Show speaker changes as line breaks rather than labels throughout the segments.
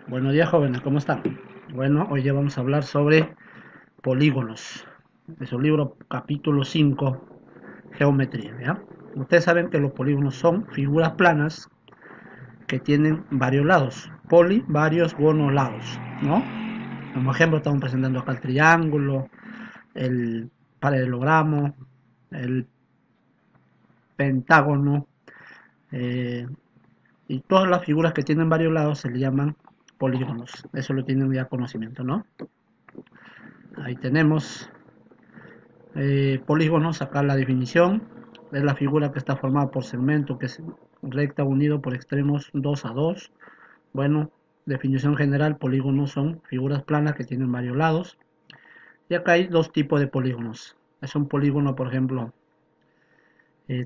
Buenos días, jóvenes, ¿cómo están? Bueno, hoy ya vamos a hablar sobre polígonos. De su libro capítulo 5, Geometría, ¿ya? Ustedes saben que los polígonos son figuras planas que tienen varios lados. Poli, varios, gono, lados, ¿no? Como ejemplo estamos presentando acá el triángulo, el paralelogramo, el pentágono, eh, y todas las figuras que tienen varios lados se le llaman polígonos. Eso lo tienen ya conocimiento, ¿no? Ahí tenemos polígonos, acá la definición, es la figura que está formada por segmento que es recta unido por extremos 2 a 2. Bueno, definición general, polígonos son figuras planas que tienen varios lados. Y acá hay dos tipos de polígonos. Es un polígono, por ejemplo,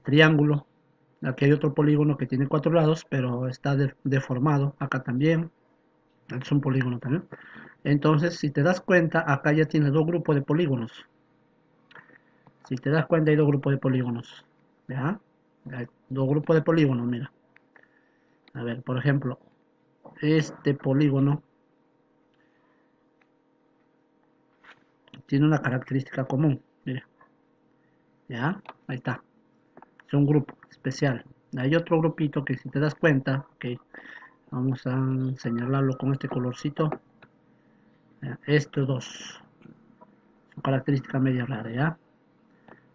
triángulo. Aquí hay otro polígono que tiene cuatro lados, pero está deformado. Acá también. Es un polígono también. Entonces, si te das cuenta, acá ya tiene dos grupos de polígonos. Si te das cuenta, hay dos grupos de polígonos. ¿Ya? Hay dos grupos de polígonos, mira. A ver, por ejemplo, este polígono tiene una característica común. Mira, ¿ya? Ahí está. Es un grupo especial. Hay otro grupito que si te das cuenta, que vamos a señalarlo con este colorcito. ¿Ya? Estos dos son características media raras, ¿ya?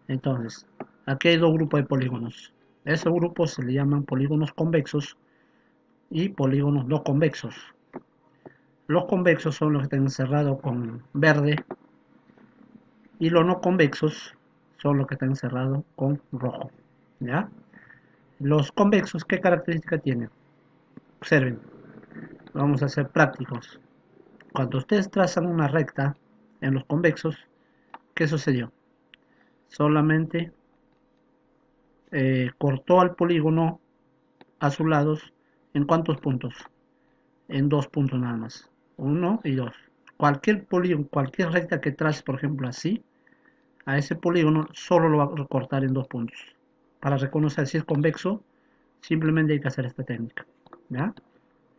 Entonces, aquí hay dos grupos de polígonos. Esos grupos se le llaman polígonos convexos y polígonos no convexos. Los convexos son los que están encerrados con verde y los no convexos son los que están encerrados con rojo. ¿Ya? Los convexos, ¿qué característica tienen? Observen, vamos a ser prácticos. Cuando ustedes trazan una recta en los convexos, ¿qué sucedió? Solamente cortó al polígono a sus lados. ¿En cuántos puntos? En dos puntos nada más. Uno y dos. Cualquier polígono, cualquier recta que trace, por ejemplo, así, a ese polígono solo lo va a recortar en dos puntos. Para reconocer si es convexo, simplemente hay que hacer esta técnica. ¿Ya?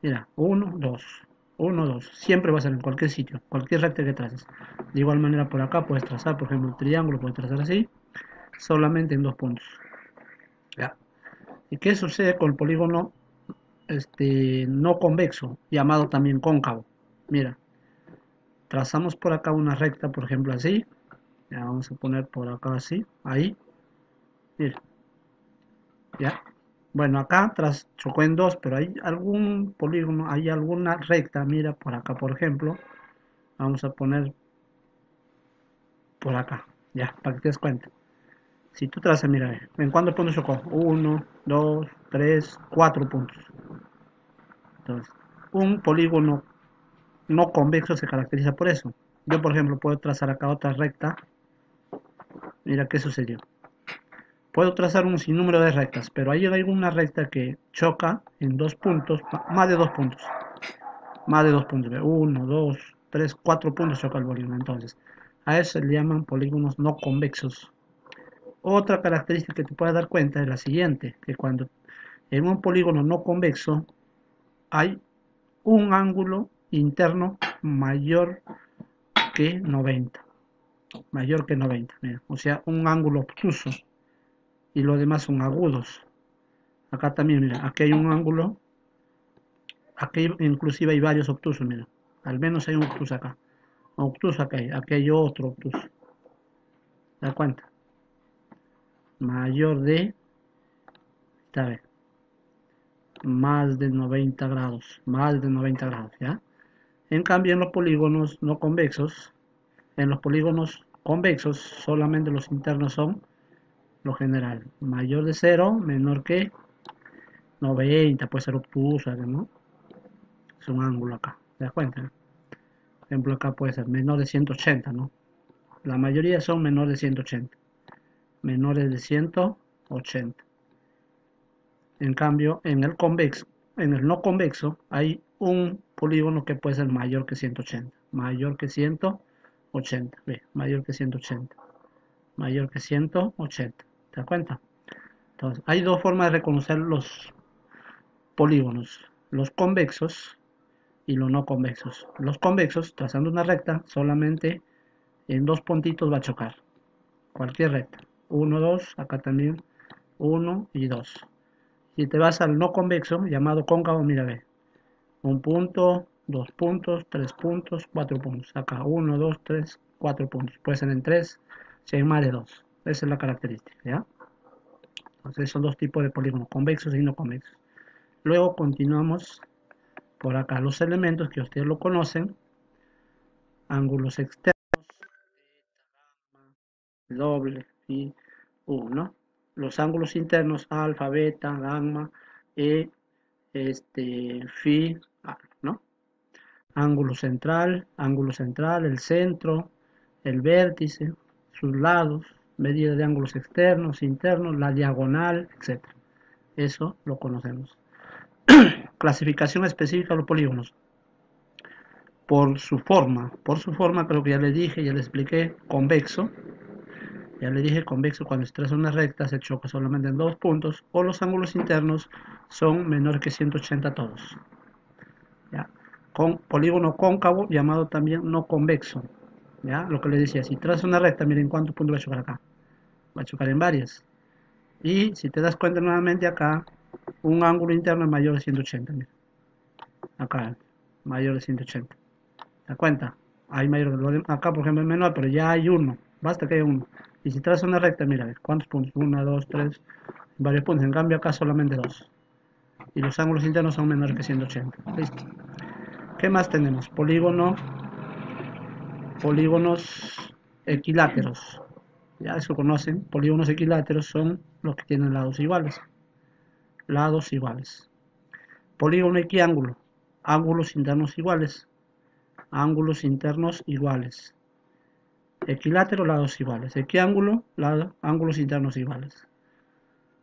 Mira, uno, dos. Uno, dos. Siempre va a ser en cualquier sitio, cualquier recta que traces. De igual manera por acá puedes trazar, por ejemplo, un triángulo, puedes trazar así, solamente en dos puntos. ¿Ya? ¿Y qué sucede con el polígono no convexo, llamado también cóncavo? Mira, trazamos por acá una recta, por ejemplo, así. Ya vamos a poner por acá así, ahí. Mira, ¿ya? Bueno, acá tras chocó en dos, pero hay algún polígono, hay alguna recta, mira, por acá, por ejemplo, vamos a poner por acá, ya, para que te des cuenta. Si tú trazas, mira, ¿en cuántos puntos chocó? Uno, dos, tres, cuatro puntos. Entonces, un polígono no convexo se caracteriza por eso. Yo, por ejemplo, puedo trazar acá otra recta, mira qué sucedió. Puedo trazar un sinnúmero de rectas, pero hay alguna recta que choca en dos puntos, más de dos puntos. Más de dos puntos, uno, dos, tres, cuatro puntos choca el polígono. Entonces, a eso se le llaman polígonos no convexos. Otra característica que te puedes dar cuenta es la siguiente, que cuando en un polígono no convexo hay un ángulo interno mayor que 90, mayor que 90, mira, o sea, un ángulo obtuso y los demás son agudos. Acá también, mira, aquí hay un ángulo, aquí inclusive hay varios obtusos, mira, al menos hay un obtuso acá. Obtuso aquí hay otro obtuso. ¿Te das cuenta? Mayor de, esta vez, más de 90 grados, más de 90 grados, ¿ya? En cambio, en los polígonos no convexos, en los polígonos convexos, solamente los internos son lo general. Mayor de cero, menor que 90, puede ser obtuso, ¿no? Es un ángulo acá, ¿te das cuenta? Por ejemplo, acá puede ser menor de 180, ¿no? La mayoría son menores de 180. Menores de 180. En cambio, en el no convexo, hay un polígono que puede ser mayor que 180. Mayor que 180. Ve, mayor que 180. Mayor que 180. ¿Te das cuenta? Entonces, hay dos formas de reconocer los polígonos. Los convexos y los no convexos. Los convexos, trazando una recta, solamente en dos puntitos va a chocar. Cualquier recta. 1, 2, acá también 1 y 2. Si te vas al no convexo, llamado cóncavo, mira, ve. Un punto, dos puntos, tres puntos, cuatro puntos. Acá 1, 2, 3, 4 puntos. Puede ser en 3, si hay más de 2. Esa es la característica, ¿ya? Entonces son dos tipos de polígonos, convexos y no convexos. Luego continuamos por acá los elementos que ustedes lo conocen. Ángulos externos, doble y 1. Los ángulos internos, alfa, beta, gamma, e, phi, alfa, ¿no? Ángulo central, el centro, el vértice, sus lados, medida de ángulos externos, internos, la diagonal, etc. Eso lo conocemos. Clasificación específica de los polígonos. Por su forma creo que ya le dije, ya le expliqué, convexo. Ya le dije, convexo cuando se traza una recta se choca solamente en dos puntos, o los ángulos internos son menores que 180 todos. ¿Ya? Con polígono cóncavo, llamado también no convexo. ¿Ya? Lo que le decía, si traza una recta, miren cuántos puntos va a chocar acá. Va a chocar en varias. Y si te das cuenta nuevamente acá, un ángulo interno es mayor de 180. Mira. Acá, mayor de 180. ¿Te das cuenta? Hay mayor, acá por ejemplo es menor, pero ya hay uno. Basta que haya uno. Y si traza una recta, mira, ¿cuántos puntos? 1, 2, 3, varios puntos. En cambio acá solamente 2. Y los ángulos internos son menores que 180. Listo. ¿Qué más tenemos? Polígonos equiláteros. Ya eso conocen. Polígonos equiláteros son los que tienen lados iguales. Lados iguales. Polígono equiángulo. Ángulos internos iguales. Ángulos internos iguales. Equilátero, lados iguales. Equiángulo, ángulos internos iguales.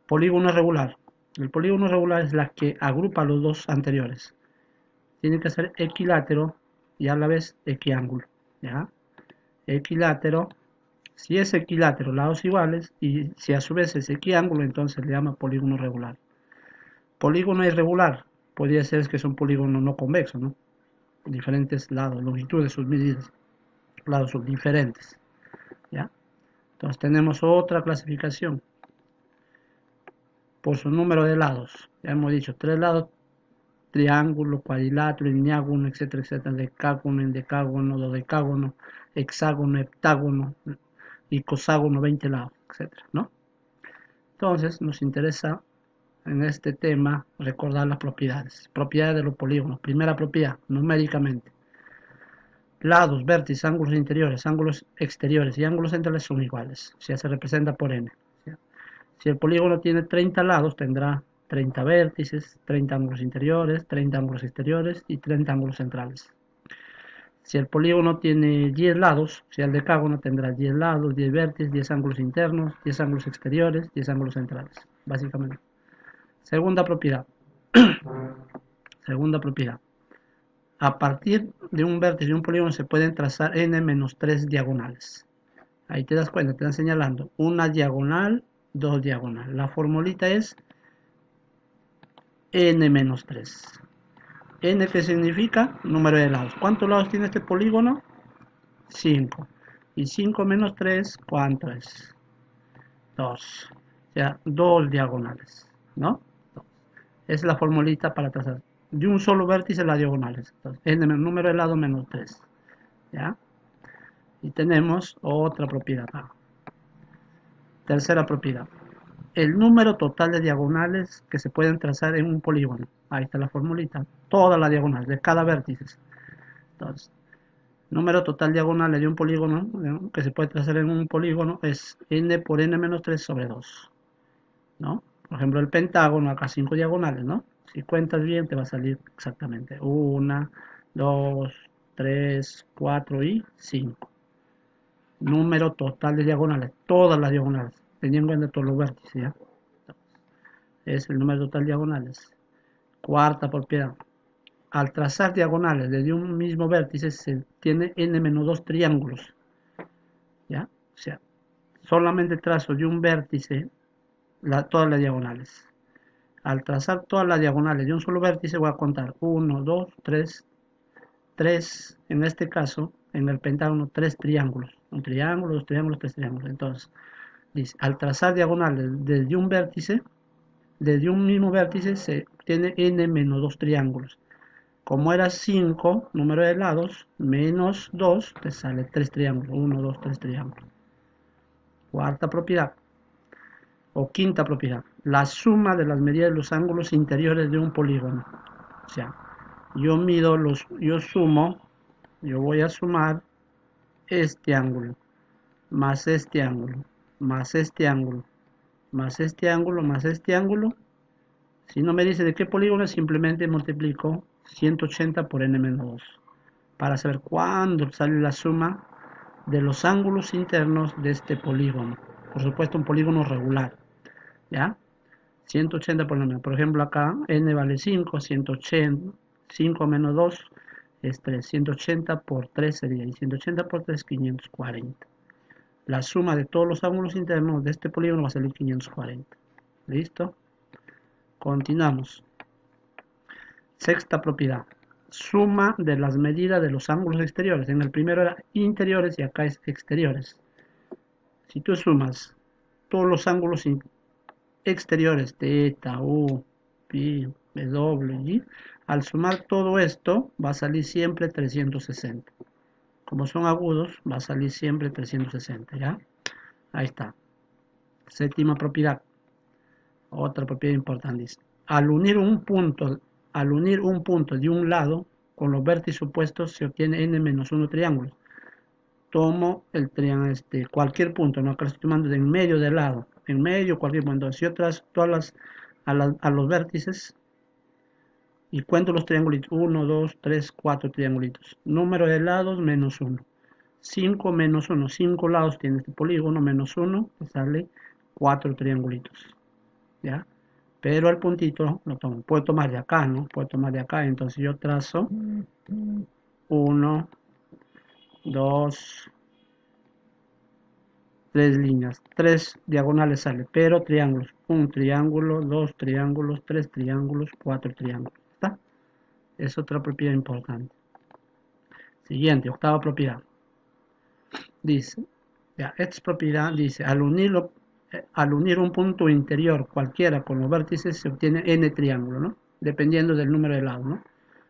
Polígono regular. El polígono regular es la que agrupa los dos anteriores. Tiene que ser equilátero y a la vez equiángulo. ¿Ya? Equilátero. Si es equilátero, lados iguales, y si a su vez es equiángulo, entonces le llama polígono regular. Polígono irregular. Podría ser que es un polígono no convexo, ¿no? Diferentes lados, longitudes, sus medidas. Lados son diferentes. ¿Ya? Entonces tenemos otra clasificación por su número de lados. Ya hemos dicho, tres lados, triángulo, cuadrilátero, lineágono, etcétera, etcétera, decágono, endecágono, dodecágono, hexágono, heptágono, icoságono, 20 lados, etcétera, ¿no? Entonces nos interesa en este tema recordar las propiedades. Propiedades de los polígonos. Primera propiedad, numéricamente. Lados, vértices, ángulos interiores, ángulos exteriores y ángulos centrales son iguales. O sea, se representa por n. Si el polígono tiene 30 lados, tendrá 30 vértices, 30 ángulos interiores, 30 ángulos exteriores y 30 ángulos centrales. Si el polígono tiene 10 lados, o sea, el decágono tendrá 10 lados, 10 vértices, 10 ángulos internos, 10 ángulos exteriores, 10 ángulos centrales, básicamente. Segunda propiedad. Segunda propiedad. A partir de un vértice de un polígono se pueden trazar n-3 diagonales. Ahí te das cuenta, te están señalando una diagonal, dos diagonales. La formulita es n-3. N que significa número de lados. ¿Cuántos lados tiene este polígono? 5. Y 5 menos 3, ¿cuánto es? 2. O sea, dos diagonales, ¿no? Es la formulita para trazar. De un solo vértice las diagonales. Entonces, n número de lado menos 3. ¿Ya? Y tenemos otra propiedad. Tercera propiedad. El número total de diagonales que se pueden trazar en un polígono. Ahí está la formulita. Todas las diagonales de cada vértice. Entonces, número total diagonales de un polígono que se puede trazar en un polígono es n por n menos 3 sobre 2. ¿No? Por ejemplo, el pentágono, acá 5 diagonales, ¿no? Si cuentas bien, te va a salir exactamente 1, 2, 3, 4 y 5. Número total de diagonales, todas las diagonales, teniendo en cuenta todos los vértices, ¿ya? Es el número total de diagonales. Cuarta propiedad. Al trazar diagonales desde un mismo vértice se tiene n-2 triángulos. ¿Ya? O sea, solamente trazo de un vértice todas las diagonales. Al trazar todas las diagonales de un solo vértice voy a contar 1, 2, 3, tres, en este caso, en el pentágono, tres triángulos. Un triángulo, dos triángulos, tres triángulos. Entonces, dice, al trazar diagonales desde un vértice, desde un mismo vértice se obtiene n menos 2 triángulos. Como era 5, número de lados, menos 2, te sale 3 triángulos. 1, 2, 3 triángulos. Cuarta propiedad. O quinta propiedad. La suma de las medidas de los ángulos interiores de un polígono. O sea, yo voy a sumar este ángulo, más este ángulo, más este ángulo, más este ángulo, más este ángulo. Si no me dice de qué polígono, simplemente multiplico 180 por n-2 para saber cuándo sale la suma de los ángulos internos de este polígono. Por supuesto, un polígono regular, ¿ya? 180 por n-, por ejemplo acá n vale 5, 180, 5 menos 2 es 3, 180 por 3 sería, y 180 por 3 540. La suma de todos los ángulos internos de este polígono va a salir 540. ¿Listo? Continuamos. Sexta propiedad. Suma de las medidas de los ángulos exteriores. En el primero era interiores y acá es exteriores. Si tú sumas todos los ángulos exteriores, teta, u, pi, w, y al sumar todo esto va a salir siempre 360. Como son agudos, va a salir siempre 360, ¿ya? Ahí está. Séptima propiedad. Otra propiedad importante. Al unir un punto de un lado con los vértices opuestos se obtiene n-1 triángulos. Tomo el triángulo, cualquier punto, no, acá estoy tomando de en medio del lado, en medio cualquier punto. Si yo trazo todas a los vértices y cuento los triangulitos, 1, 2, 3, 4 triangulitos. Número de lados menos 1. 5 menos 1, 5 lados tiene este polígono, menos 1, te sale 4 triangulitos. ¿Ya? Pero el puntito lo tomo. Puedo tomar de acá, ¿no? Puedo tomar de acá. Entonces yo trazo 1, 2, 3 líneas. 3 diagonales sale, pero triángulos. Un triángulo, 2 triángulos, 3 triángulos, 4 triángulos. ¿Está? Es otra propiedad importante. Siguiente, octava propiedad. Dice, ya, esta propiedad dice, al unir un punto interior cualquiera con los vértices se obtiene n triángulo, ¿no? Dependiendo del número de lados, ¿no?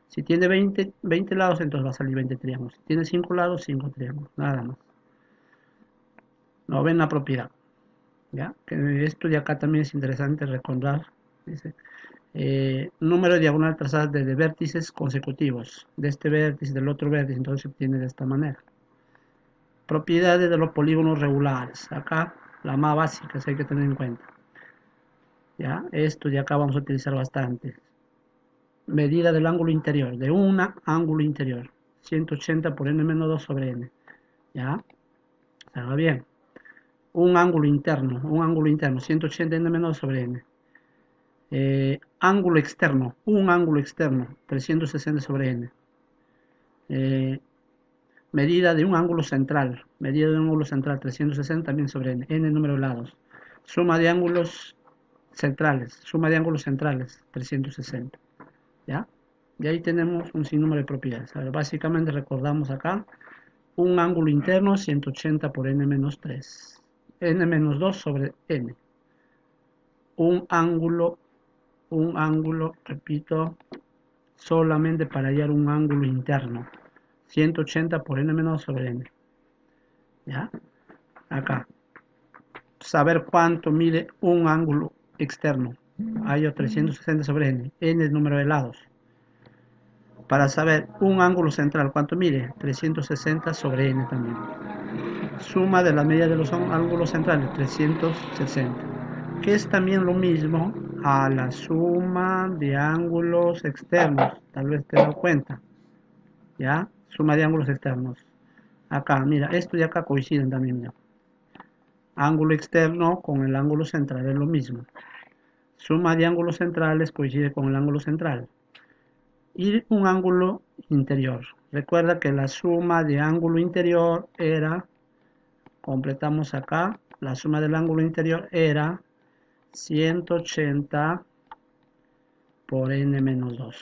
Si tiene 20 lados, entonces va a salir 20 triángulos. Si tiene 5 lados, 5 triángulos, nada más. Novena propiedad, ¿ya? Que esto de acá también es interesante recordar. Dice, número de diagonal trazadas desde vértices consecutivos, de este vértice, del otro vértice, entonces se obtiene de esta manera. Propiedades de los polígonos regulares. Acá la más básica hay que tener en cuenta. ¿Ya? Esto de acá vamos a utilizar bastante. Medida del ángulo interior, de un ángulo interior. 180 por n-2 sobre n. ¿Ya? ¿Se va bien? Un ángulo interno, 180 n-2 sobre n. Ángulo externo, un ángulo externo, 360 sobre n. Medida de un ángulo central, 360 también sobre n número de lados. Suma de ángulos centrales, 360, ¿ya? Y ahí tenemos un sinnúmero de propiedades. A ver, básicamente recordamos acá, un ángulo interno 180 por n-3, n-2 sobre n. Un ángulo, repito, solamente para hallar un ángulo interno. 180 por n-2 sobre n. ¿Ya? Acá. Saber cuánto mide un ángulo externo. Hay 360 sobre n. N es el número de lados. Para saber un ángulo central, ¿cuánto mide? 360 sobre n también. Suma de las medidas de los ángulos centrales, 360. Que es también lo mismo a la suma de ángulos externos. Tal vez te das cuenta. ¿Ya? Suma de ángulos externos. Acá, mira, esto y acá coinciden también. Mira. Ángulo externo con el ángulo central es lo mismo. Suma de ángulos centrales coincide con el ángulo central. Y un ángulo interior. Recuerda que la suma de ángulo interior era, completamos acá, la suma del ángulo interior era 180 por n-2.